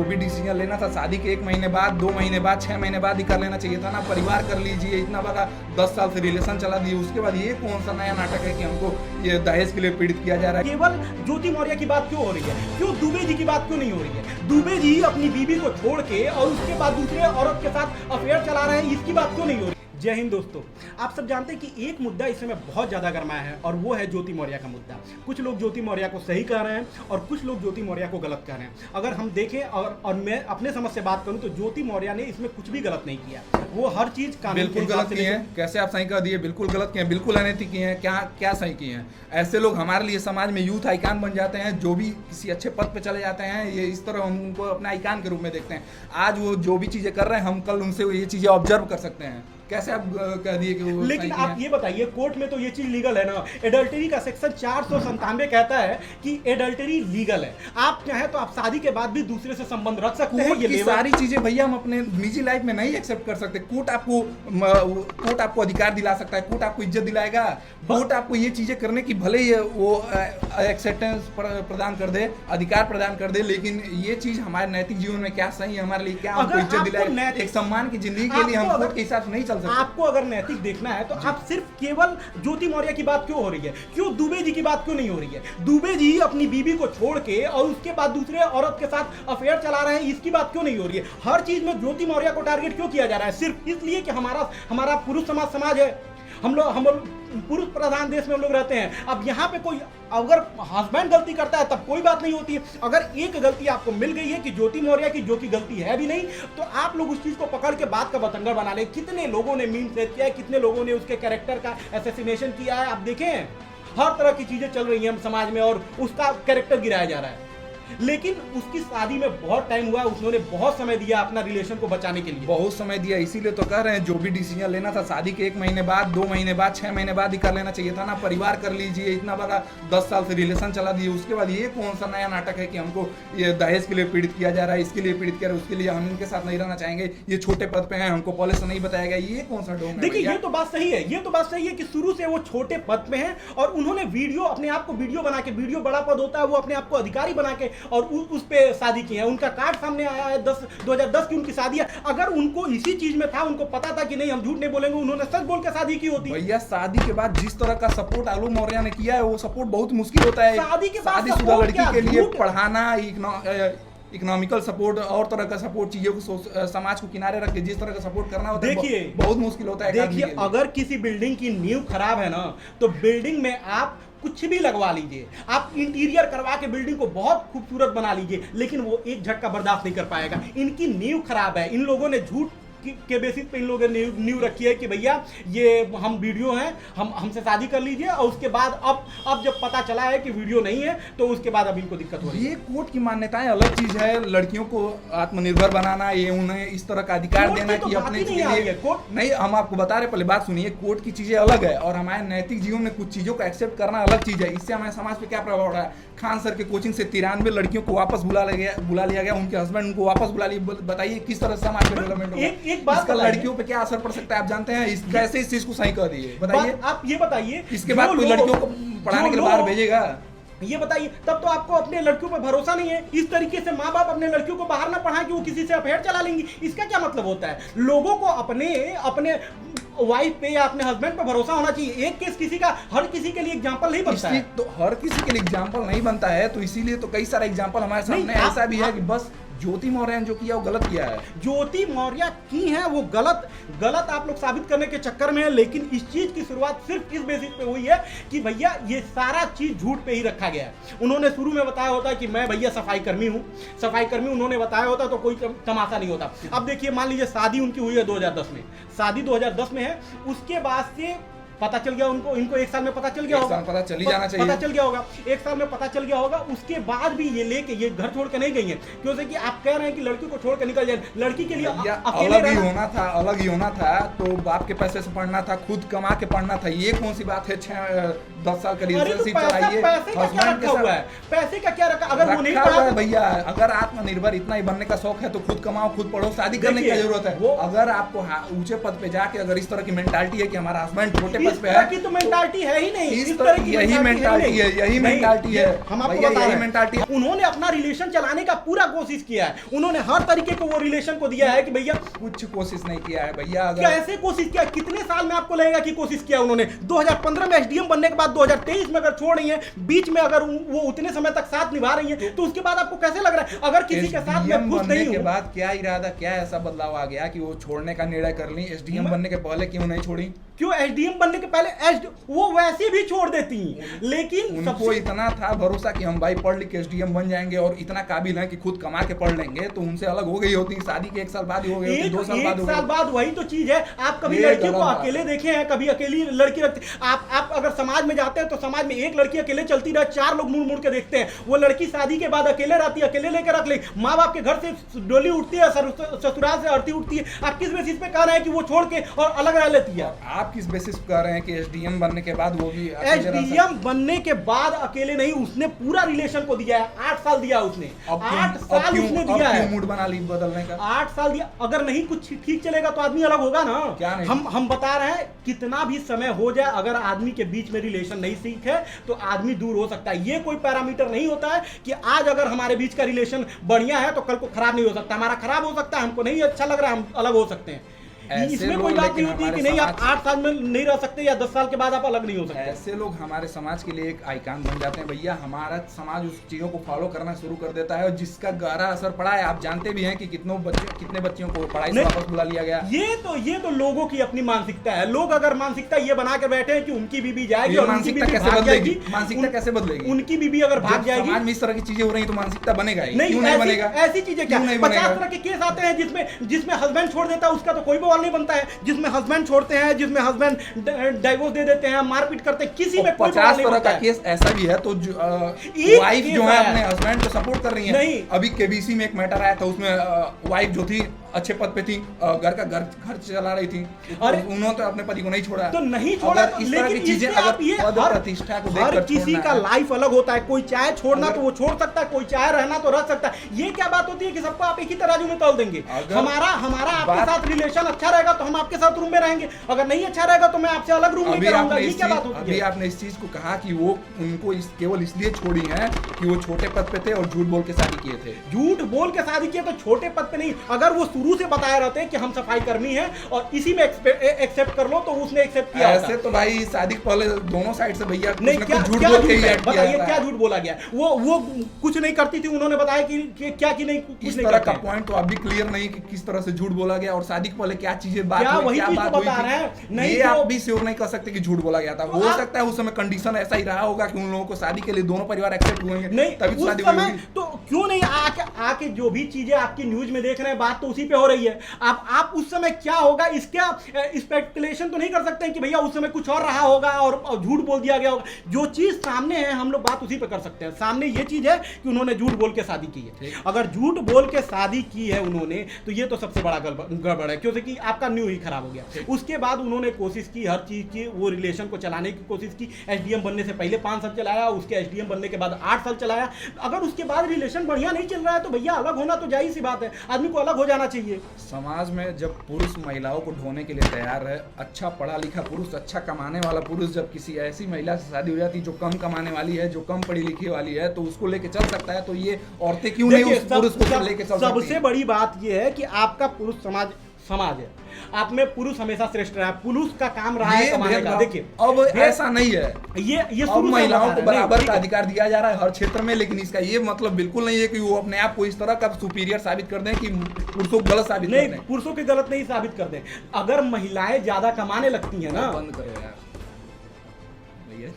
जो भी डिसीजन लेना था शादी के 1 महीने बाद, 2 महीने बाद, 6 महीने बाद ही कर लेना चाहिए था ना। परिवार कर लीजिए, इतना बड़ा 10 साल से रिलेशन चला दिए, उसके बाद ये कौन सा नया नाटक है कि हमको ये दहेज के लिए पीड़ित किया जा रहा है। केवल ज्योति मौर्य की बात क्यों हो रही है? क्यों दुबे जी की बात क्यों नहीं हो रही है? दुबे जी अपनी बीवी को छोड़ के और उसके बाद दूसरे औरत के साथ अफेयर चला रहे हैं, इसकी बात क्यों नहीं हो रही? जय हिंद दोस्तों, आप सब जानते हैं कि एक मुद्दा इस समय बहुत ज़्यादा गरमाया है और वो है ज्योति मौर्य का मुद्दा। कुछ लोग ज्योति मौर्य को सही कह रहे हैं और कुछ लोग ज्योति मौर्य को गलत कह रहे हैं। अगर हम देखें और मैं अपने समझ से बात करूं तो ज्योति मौर्य ने इसमें कुछ भी गलत नहीं किया। वो हर चीज़ कानून बिल्कुल गलत किए हैं। कैसे आप सही कह दिए? बिल्कुल गलत किए हैं, बिल्कुल अनैतिक किए हैं। क्या सही किए हैं? ऐसे लोग हमारे लिए समाज में यूथ आइकान बन जाते हैं। जो भी किसी अच्छे पद पे चले जाते हैं, ये इस तरह हम उनको अपने आइकान के रूप में देखते हैं। आज वो जो भी चीज़ें कर रहे हैं, हम कल उनसे ये चीज़ें ऑब्जर्व कर सकते हैं। कैसे आप कह दिए कि वो? लेकिन आप ये बताइए, कोर्ट में तो ये चीज लीगल है ना। एडल्टरी का सेक्शन 497 कहता है कि एडल्टरी लीगल है। आप चाहे तो आप शादी के बाद भी दूसरे से संबंध रख सकते हैं। ये सारी चीजें भैया हम अपने निजी लाइफ में नहीं एक्सेप्ट कर सकते। कोर्ट आपको अधिकार दिला सकता है, कोर्ट आपको इज्जत दिलाएगा, कोर्ट आपको ये चीजें करने की भले ही वो एक्सेप्टेंस प्रदान कर दे, अधिकार प्रदान कर दे, लेकिन ये चीज हमारे नैतिक जीवन में क्या सही है, हमारे लिए क्या हमको इज्जत दिलाएगा, एक सम्मान की जिंदगी के लिए हम कोर्ट के हिसाब से नहीं चल सकते। आपको अगर नैतिक देखना है तो आप सिर्फ केवल ज्योति मौर्य की बात क्यों हो रही है? क्यों दुबे जी की बात क्यों नहीं हो रही है? दुबे जी अपनी बीवी को छोड़ के और उसके बाद दूसरे औरत के साथ अफेयर चला रहे हैं, इसकी बात क्यों नहीं हो रही है? हर चीज में ज्योति मौर्य को टारगेट क्यों किया जा रहा है? सिर्फ इसलिए कि हमारा पुरुष समाज है। हम लोग पुरुष प्रधान देश में हम लोग रहते हैं। अब यहाँ पे कोई अगर हस्बैंड गलती करता है तब कोई बात नहीं होती है। अगर एक गलती आपको मिल गई है कि ज्योति मौर्य की, जो कि गलती है भी नहीं, तो आप लोग उस चीज को पकड़ के बात का बतंगड़ बना ले। कितने लोगों ने मीम सेट किया है, कितने लोगों ने उसके कैरेक्टर का असैसिनेशन किया है। आप देखें, हर तरह की चीजें चल रही हैं हम समाज में और उसका कैरेक्टर गिराया जा रहा है। लेकिन उसकी शादी में बहुत टाइम हुआ, उसने बहुत समय दिया अपना रिलेशन को बचाने के लिए, बहुत समय दिया। इसीलिए तो कह रहे हैं जो भी डिसीजन लेना था शादी के 1 महीने बाद, 2 महीने बाद, 6 महीने बाद ही कर लेना चाहिए था ना। परिवार कर लीजिए, इतना बड़ा 10 साल से रिलेशन चला दिए, उसके बाद ये कौन सा नया नाटक है कि हमको ये दहेज के लिए पीड़ित किया जा रहा है, इसके लिए पीड़ित किया रहा है, उसके लिए हम इनके साथ नहीं रहना चाहेंगे, ये छोटे पद पे हैं, हमको पॉलिसी नहीं बताया गया। ये कौन सा डोम है? देखिए, ये तो बात सही है, ये तो बात सही है कि शुरू से वो छोटे पद पे हैं और उन्होंने वीडियो अपने आप को वीडियो बना के, वीडियो बड़ा पद होता है, वो अपने आप को अधिकारी बना के और उस पे शादी की है। उनका कार्ड सामने आया है, 2010 की उनकी शादी है। अगर उनको इसी चीज में था, उनको पता था कि नहीं हम झूठ नहीं बोलेंगे, उन्होंने सच बोल के शादी की होती। भैया शादी के बाद जिस तरह का सपोर्ट आलू मौर्य ने किया है, वो सपोर्ट बहुत मुश्किल होता है। शादी के बाद शादीशुदा लड़की के लिए पढ़ाना, इकोनॉमिकल सपोर्ट और तरह का सपोर्ट, चीजों को समाज को किनारे रख के जिस तरह का सपोर्ट करना होता है, देखिए बहुत मुश्किल होता है। देखिए, अगर किसी बिल्डिंग की नींव खराब है ना, तो बिल्डिंग में आप कुछ भी लगवा लीजिए, आप इंटीरियर करवा के बिल्डिंग को बहुत खूबसूरत बना लीजिए, लेकिन वो एक झटका बर्दाश्त नहीं कर पाएगा। इनकी नींव खराब है। इन लोगों ने झूठ के बेसिस पे इन लोगों ने न्यू रखी है कि भैया ये हम वीडियो हैं, हमसे शादी कर लीजिए, और उसके बाद अब जब पता चला है कि वीडियो नहीं है तो उसके बाद अब इनको दिक्कत हो रही है। ये कोर्ट की मान्यताएं अलग चीज है। लड़कियों को आत्मनिर्भर बनाना, ये उन्हें इस तरह का अधिकार देना कि अपने नहीं, हम आपको बता रहे, पहले बात सुनिए। कोर्ट की चीजें अलग है और हमारे नैतिक जीवन में कुछ चीजों को एक्सेप्ट करना अलग चीज है। इससे हमारे समाज पे क्या प्रभाव रहा है? खान सर के कोचिंग से 93 लड़कियों को वापस बुला लिया गया, उनके हस्बैंड उनको वापस बुला लिए। बताइए किस तरह समाज में डेवलपमेंट होगा? एक बात, लड़कियों पे क्या असर पड़ सकता है आप जानते हैं? कैसे इस चीज को सही कर दिए? बताइए। आप ये बताइए, इसके बाद कोई लड़कियों को पढ़ाने के लिए बाहर भेजेगा? ये बताइए, तब तो आपको अपने लड़कियों पर भरोसा नहीं है। इस तरीके से माँ बाप अपने लड़कियों को बाहर ना पढ़ाएं कि वो किसी से अफेयर चला लेंगी। इसका क्या मतलब होता है? लोगों को अपने वाइफ पे या अपने हस्बैंड पे भरोसा होना चाहिए। एक केस किसी का हर किसी के लिए एग्जांपल नहीं बनता है। तो हर किसी के लिए एग्जांपल नहीं बनता है, तो इसीलिए तो कई सारे एग्जांपल हमारे सामने ऐसा भी है कि बस ज्योति मौर्य ने जो किया वो गलत किया है। ज्योति मौर्य की है वो गलत आप लोग साबित करने के चक्कर में है। लेकिन इस चीज की शुरुआत सिर्फ इस बेसिस पे हुई है कि भैया ये सारा चीज झूठ पे ही रखा गया है। उन्होंने शुरू में बताया होता कि मैं भैया सफाई कर्मी हूँ, उन्होंने बताया होता तो कोई तमाशा नहीं होता। अब देखिए, मान लीजिए शादी उनकी हुई है 2010 में, शादी 2010 में है, उसके बाद से पता चल गया इनको 1 साल में पता चल गया होगा, पता चल ही जाना चाहिए, पता चल गया होगा, 1 साल में पता चल गया होगा। उसके बाद भी ये लेके ये घर छोड़ के नहीं गई है, क्योंकि कि आप कह रहे हैं कि लड़की को छोड़ के निकल जाए। लड़की के लिए अलग ही होना था। तो बाप के पैसे से पढ़ना था, खुद कमा के पढ़ना था। ये कौन सी बात है? 10 साल का रिलेशनशिप चलाइए, हस्बैंड के साथ। पैसे का क्या रखा? अगर वो नहीं पढ़ा भैया, अगर आत्मनिर्भर इतना ही बनने का शौक है तो खुद कमाओ, खुद पढ़ो, शादी करने की जरूरत है। अगर आपको ऊंचे पद पे जाके अगर इस तरह की मेंटालिटी है कि हमारा हस्बैंड छोटे पर्पस पे तरह की तो मेंटालिटी है ही नहीं, इस तरह की यही मेंटालिटी है, यही मेंटालिटी है, हम आपको भैया बता यही रहे मेंटालिटी हैं। उन्होंने अपना रिलेशन चलाने का पूरा कोशिश किया है, उन्होंने हर तरीके को वो रिलेशन को दिया है कि भैया कुछ कोशिश नहीं किया है भैया। अगर कैसे कोशिश किया, कितने साल में आपको लगेगा कि कोशिश किया उन्होंने? 2015 में एसडीएम बनने के बाद 2023 में अगर छोड़ रही है, बीच में अगर वो उतने समय तक साथ निभा रही है, तो उसके बाद आपको कैसे लग रहा है अगर किसी के साथ मैं खुश नहीं के हूं? बाद क्या इरादा, क्या ऐसा बदलाव आ गया कि वो छोड़ने का निर्णय कर ली? एसडीएम बनने के पहले क्यों नहीं छोड़ी? क्यों एसडीएम बनने के पहले वो वैसे भी छोड़ देती, लेकिन उनको इतना था भरोसा कि हम भाई पढ़ लिख के एसडीएम बन जाएंगे और इतना काबिल है कि खुद कमा के पढ़ लेंगे, तो उनसे अलग हो गई होती। शादी के 1 साल बाद ही हो गई होती, 2 साल बाद हो गई। 1 साल बाद वही तो चीज है। आप कभी लड़कियों को अकेले देखे हैं? कभी अकेली लड़की रखते? आप अगर समाज में जाते हैं तो समाज में एक लड़की अकेले चलती रहे, 4 लोग मुड़ मुड़ के देखते हैं। वो लड़की शादी के बाद अकेले रहती है, अकेले लेकर रख ले, माँ बाप के घर से डोली उठती है, ससुराल से आरती उठती है। आप किस बेसिस पे कह रहे हैं कि वो छोड़ के और अलग रह लेती है? आप किस बेसिस पे कह रहे हैं कि एसडीएम बनने के बाद वो भी एसडीएम बनने के बाद अकेले नहीं, उसने पूरा रिलेशन को दिया है। 8 साल दिया उसने, 8 साल उसने दिया है। मूड बना ली बदलने का? 8 साल दिया। अगर नहीं कुछ ठीक चलेगा तो आदमी अलग होगा ना। क्या नहीं? हम बता रहे हैं कितना भी समय हो जाए, अगर आदमी के बीच में रिलेशन नहीं सीख है तो आदमी दूर हो सकता है। ये कोई पैरामीटर नहीं होता है कि आज अगर हमारे बीच का रिलेशन बढ़िया है तो कल को खराब नहीं हो सकता। हमारा खराब हो सकता है, हमको नहीं अच्छा लग रहा है, हम अलग हो सकते हैं। इसमें कोई बात नहीं होती कि नहीं आप 8 साल में नहीं रह सकते या 10 साल के बाद आप अलग नहीं हो सकते। ऐसे लोग हमारे समाज के लिए एक आइकन बन जाते हैं भैया। हमारा समाज उस चीजों को फॉलो करना शुरू कर देता है और जिसका गहरा असर पड़ा है। आप जानते भी हैं कि कितने बच्चियों को पढ़ाई से वापस बुला लिया गया। ये तो लोगों की अपनी मानसिकता है। लोग अगर मानसिकता ये बना के बैठे हैं कि उनकी बीबी जाएगी और मानसिकता कैसे बदलेगी? मानसिकता कैसे बदलेगी? उनकी बीबी अगर भाग जाएगी, समाज में इस तरह की चीजें हो रही तो मानसिकता बनेगा ही नहीं? क्यों नहीं बनेगा? ऐसी चीजें क्या 50 तरह के केस आते हैं जिसमें हस्बैंड छोड़ देता है, उसका तो कोई बवाल नहीं बनता है। जिसमें हस्बैंड छोड़ते हैं, जिसमें हस्बैंड डाइवोर्स दे देते हैं, मारपीट करते हैं, किसी में कोई 50 तरह का केस ऐसा भी है। तो वाइफ जो है अपने हस्बैंड को सपोर्ट कर रही है। नहीं, अभी केबीसी में एक मैटर आया था, उसमें वाइफ जो थी अच्छे पद पे थी, घर चला रही थी, और उन्होंने तो अपने पति को नहीं छोड़ा। तो नहीं छोड़ा, इस तरह की चीजें अगर ये पद प्रतिष्ठा को देखकर हर किसी का लाइफ अलग होता है। कोई चाहे छोड़ना तो वो छोड़ सकता है, कोई चाहे रहना तो रह सकता है। ये क्या बात होती है कि सबको आप एक ही तराजू में तौल देंगे? हमारा आपके साथ रिलेशन अच्छा रहेगा तो हम आपके साथ रूम में रहेंगे, अगर नहीं अच्छा रहेगा तो मैं आपसे अलग रूम में रहूंगा। ये क्या बात होती है? अभी आपने इस चीज को कहा कि वो उनको केवल इसलिए छोड़ी है कि वो छोटे पद पे थे और झूठ बोल के शादी किए थे। झूठ बोल के शादी किए तो छोटे पद पे नहीं, अगर वो शुरू से बताया रहते कि हम सफाई कर्मी हैं और इसी में एक्सेप्ट कर लो तो उसने एक्सेप्ट किया। ऐसे तो भाई शादी के पहले दोनों साइड से भैया नहीं, क्या झूठ बोल के ही बताइए क्या झूठ बोला गया? वो कुछ नहीं करती थी, उन्होंने बताया कि क्या कि नहीं कुछ इस नहीं तरह का करते। पॉइंट तो अभी क्लियर नहीं कि किस तरह से झूठ बोला गया और शादी के पहले क्या चीजें बात क्या हुई, वही क्या चीज बात तो हुई बता थी। रहे हैं। नहीं ये तो आप भी श्योर नहीं कर सकते कि झूठ बोला गया था। हो सकता है उस समय कंडीशन ऐसा ही रहा होगा कि उन लोगों को शादी के लिए दोनों परिवार एक्सेप्ट हुए नहीं, तभी शादी उस समय हुई। तो क्यों नहीं आके जो भी चीजें आपकी न्यूज में देख रहे हैं, बात तो उसी पे हो रही है। आप उस समय क्या होगा इसका स्पेकुलेशन तो नहीं कर सकते हैं कि भैया उस समय कुछ और रहा होगा और झूठ बोल दिया गया होगा। जो चीज सामने है हम लोग बात उसी पे कर सकते हैं। सामने ये चीज है कि उन्होंने झूठ बोल के शादी की है। अगर झूठ बोल के शादी की है उन्होंने, तो ये तो सबसे बड़ा गड़बड़ है, क्योंकि आपका न्यू ही खराब हो गया। उसके बाद उन्होंने कोशिश की हर चीज की, वो रिलेशन को चलाने की कोशिश की। एसडीएम बनने से पहले 5 साल चलाया, उसके एसडीएम बनने के बाद 8 साल चलाया। अगर उसके बाद रिलेशन बढ़िया नहीं चल रहा है तो भैया अलग होना तो जाहिर सी बात है, आदमी को अलग हो जाना चाहिए। समाज में जब पुरुष महिलाओं को ढोने के लिए तैयार है, अच्छा पढ़ा लिखा पुरुष, अच्छा कमाने वाला पुरुष जब किसी ऐसी महिला से शादी हो जाती है जो कम कमाने वाली है, जो कम पढ़ी लिखी वाली है, तो उसको लेके चल सकता है। तो ये औरतें क्यों नहीं उस पुरुष को लेके चल सकती? सबसे बड़ी बात ये है कि आपका पुरुष समाज है, आप में पुरुष हमेशा श्रेष्ठ रहा है। पुरुष का काम रहा है कमाने का। देखिए अब ऐसा नहीं है, ये अब महिलाओं को बराबर का अधिकार दिया जा रहा है हर क्षेत्र में, लेकिन इसका ये मतलब बिल्कुल नहीं है कि वो अपने आप को इस तरह का सुपीरियर साबित कर दें कि पुरुषों को गलत साबित कर दें। पुरुषों के गलत नहीं साबित कर दें। अगर महिलाएं ज्यादा कमाने लगती है ना, बंद करो यार भैया।